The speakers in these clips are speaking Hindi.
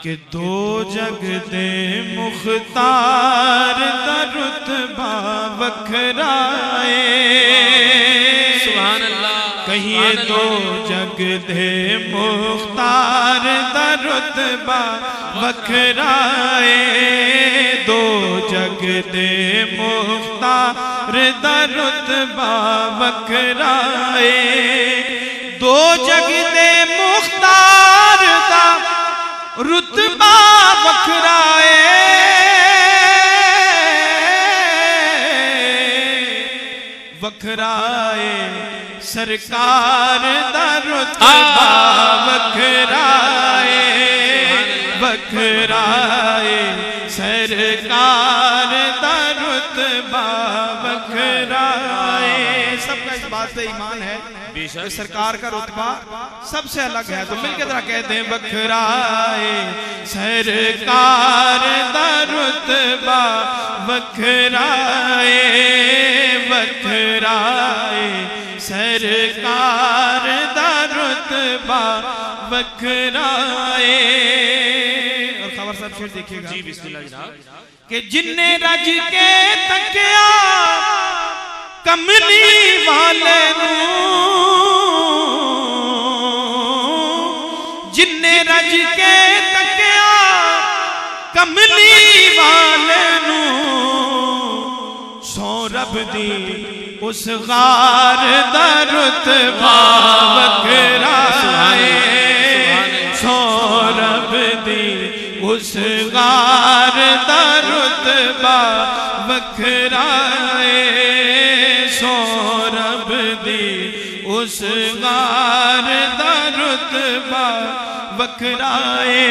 कि दो जग दे मुख्तार दा रुतबा वखराए। सुभान अल्लाह। कहिए दो जग दे मुख्तार दा रुतबा वखराए। दो जग दे मुख्तार दा रुतबा वखराए। दो जग दे मुख्तार दा रुतबा वखराए। वखराए सरकार दा रुतबा वखराए। वखराए सरकार दा रुतबा वखराए। सबका इस बात पे ईमान है कि सरकार का रुतबा सबसे अलग है। तो मिलकर जरा कहते हैं वखराए सरकार दा रुतबा वखराए। वखराए सरकार दा रुतबा वखराए। और खबर साहब शेर देखिएगा जी बिस्मिल्लाह जनाब। कि जिन्ने रज के तकिया कमली वाले जिन्ने रज के तकिया कमली वाले सौ रब दी उस गार दा रुतबा वखराए। सौ रब दी उस गार दा रुतबा वखराए। सौ रब दी उस गार दा रुतबा वखराए।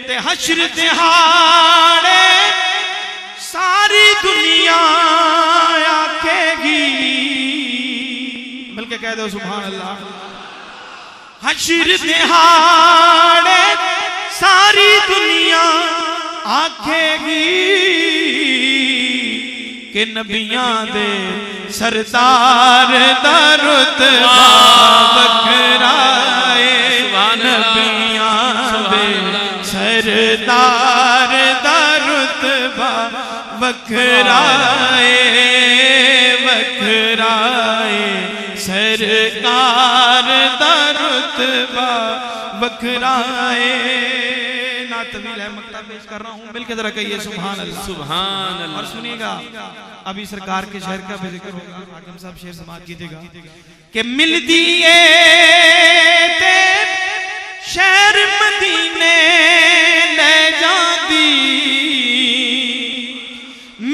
ते हश्र दिहाड़े सारी दुनिया आखेगी। मिलके कह दो सुभान अल्लाह। हश्र दिहाड़े सारी दुनिया आखेगी कि नबियां दे सरदार दा रुतबा वखराए। नबियां दे सरदार दा रुतबा वखराए। वखराए सरकार दा रुतबा वखराए। ना तवील है मक्ता पेश कर रहा हूँ, मिलकर जरा कहिए सुभान अल्लाह। सुभान अल्लाह। और सुनिएगा अभी सरकार के शहर का भी जिक्र होगा। हाकिम साहब शेर समाज कीजिएगा कि मिल दिए ते शहर मदीने ले जाती।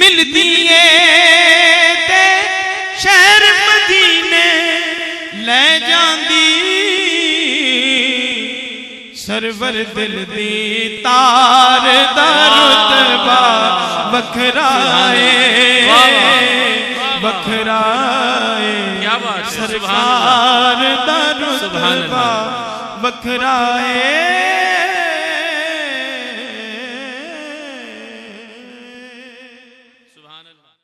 मिल दिए ते शहर मदीने ले जाती। सरवर दिल दी तार दा रुतबा वखराए। वखराए सरकार दा रुतबा वखराए।